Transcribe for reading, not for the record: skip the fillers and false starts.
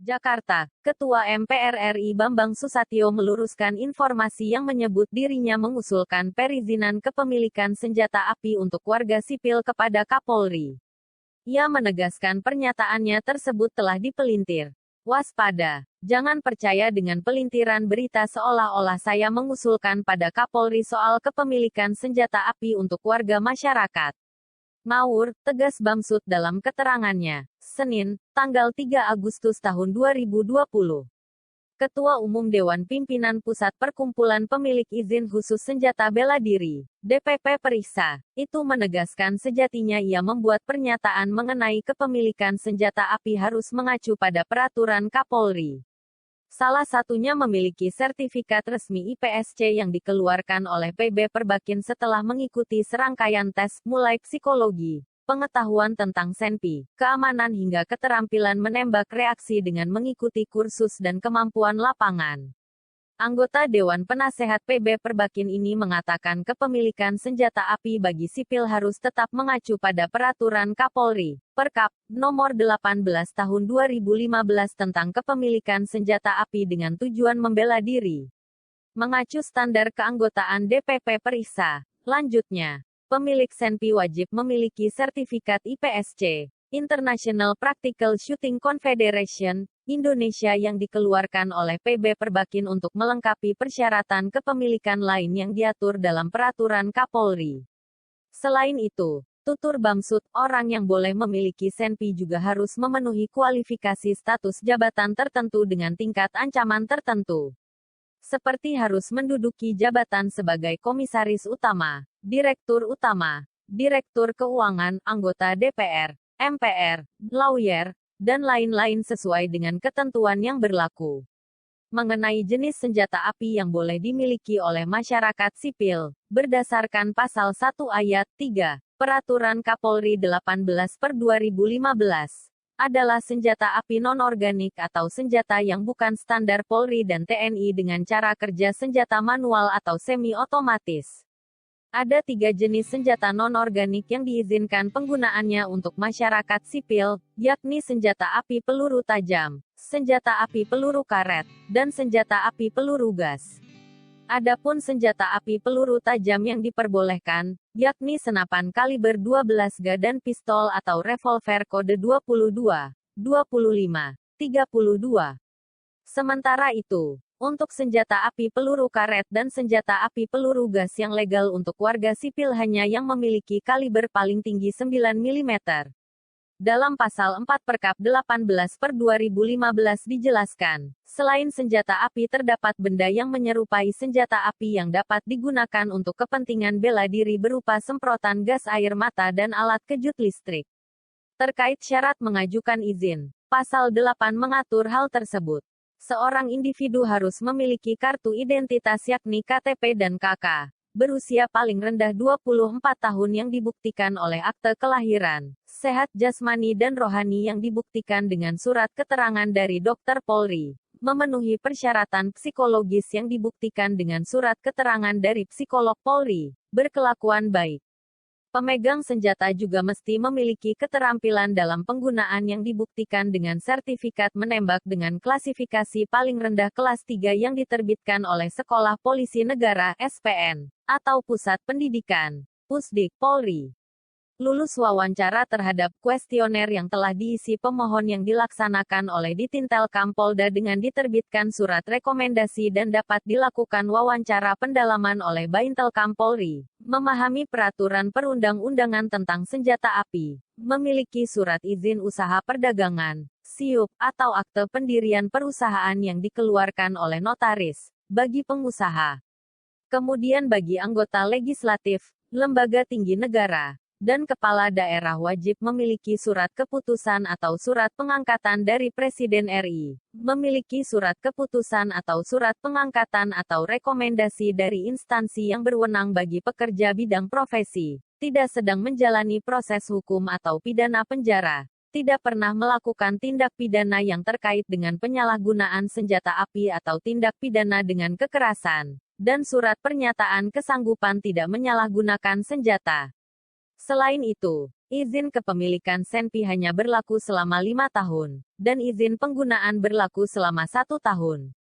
Jakarta, Ketua MPR RI Bambang Susatyo meluruskan informasi yang menyebut dirinya mengusulkan perizinan kepemilikan senjata api untuk warga sipil kepada Kapolri. Ia menegaskan pernyataannya tersebut telah dipelintir. Waspada, jangan percaya dengan pelintiran berita seolah-olah saya mengusulkan pada Kapolri soal kepemilikan senjata api untuk warga masyarakat. Ngawur, tegas Bamsud dalam keterangannya. Senin, tanggal 3 Agustus tahun 2020. Ketua Umum Dewan Pimpinan Pusat Perkumpulan Pemilik Izin Khusus Senjata Bela Diri, DPP Periksa, itu menegaskan sejatinya ia membuat pernyataan mengenai kepemilikan senjata api harus mengacu pada peraturan Kapolri. Salah satunya memiliki sertifikat resmi IPSC yang dikeluarkan oleh PB Perbakin setelah mengikuti serangkaian tes, mulai psikologi, pengetahuan tentang senpi, keamanan hingga keterampilan menembak reaksi dengan mengikuti kursus dan kemampuan lapangan. Anggota Dewan Penasehat PB Perbakin ini mengatakan kepemilikan senjata api bagi sipil harus tetap mengacu pada peraturan Kapolri, Perkap, nomor 18 tahun 2015 tentang kepemilikan senjata api dengan tujuan membela diri. Mengacu standar keanggotaan DPP Periksa. Lanjutnya, pemilik senpi wajib memiliki sertifikat IPSC, International Practical Shooting Confederation, Indonesia yang dikeluarkan oleh PB Perbakin untuk melengkapi persyaratan kepemilikan lain yang diatur dalam peraturan Kapolri. Selain itu, tutur Bamsud, orang yang boleh memiliki senpi juga harus memenuhi kualifikasi status jabatan tertentu dengan tingkat ancaman tertentu. Seperti harus menduduki jabatan sebagai komisaris utama, direktur utama, direktur keuangan, anggota DPR, MPR, lawyer, dan lain-lain sesuai dengan ketentuan yang berlaku. Mengenai jenis senjata api yang boleh dimiliki oleh masyarakat sipil, berdasarkan Pasal 1 Ayat 3, Peraturan Kapolri 18/2015, adalah senjata api non-organik atau senjata yang bukan standar Polri dan TNI dengan cara kerja senjata manual atau semi-otomatis. Ada 3 jenis senjata non-organik yang diizinkan penggunaannya untuk masyarakat sipil, yakni senjata api peluru tajam, senjata api peluru karet, dan senjata api peluru gas. Adapun senjata api peluru tajam yang diperbolehkan, yakni senapan kaliber 12 ga dan pistol atau revolver kode 22, 25, 32. Sementara itu, untuk senjata api peluru karet dan senjata api peluru gas yang legal untuk warga sipil hanya yang memiliki kaliber paling tinggi 9 mm. Dalam Pasal 4 Perkap 18/2015 dijelaskan, selain senjata api terdapat benda yang menyerupai senjata api yang dapat digunakan untuk kepentingan bela diri berupa semprotan gas air mata dan alat kejut listrik. Terkait syarat mengajukan izin, Pasal 8 mengatur hal tersebut. Seorang individu harus memiliki kartu identitas yakni KTP dan KK, berusia paling rendah 24 tahun yang dibuktikan oleh akte kelahiran, sehat jasmani dan rohani yang dibuktikan dengan surat keterangan dari dokter Polri, memenuhi persyaratan psikologis yang dibuktikan dengan surat keterangan dari psikolog Polri, berkelakuan baik. Pemegang senjata juga mesti memiliki keterampilan dalam penggunaan yang dibuktikan dengan sertifikat menembak dengan klasifikasi paling rendah kelas 3 yang diterbitkan oleh Sekolah Polisi Negara (SPN) atau Pusat Pendidikan, Pusdik, Polri. Lulus wawancara terhadap kuesioner yang telah diisi pemohon yang dilaksanakan oleh Ditintelkam Polda dengan diterbitkan surat rekomendasi dan dapat dilakukan wawancara pendalaman oleh Baintelkam Polri, memahami peraturan perundang-undangan tentang senjata api, memiliki surat izin usaha perdagangan, SIUP, atau akte pendirian perusahaan yang dikeluarkan oleh notaris, bagi pengusaha. Kemudian bagi anggota legislatif, lembaga tinggi negara, dan kepala daerah wajib memiliki surat keputusan atau surat pengangkatan dari Presiden RI, memiliki surat keputusan atau surat pengangkatan atau rekomendasi dari instansi yang berwenang bagi pekerja bidang profesi, tidak sedang menjalani proses hukum atau pidana penjara, tidak pernah melakukan tindak pidana yang terkait dengan penyalahgunaan senjata api atau tindak pidana dengan kekerasan, dan surat pernyataan kesanggupan tidak menyalahgunakan senjata. Selain itu, izin kepemilikan Senpi hanya berlaku selama 5 tahun, dan izin penggunaan berlaku selama 1 tahun.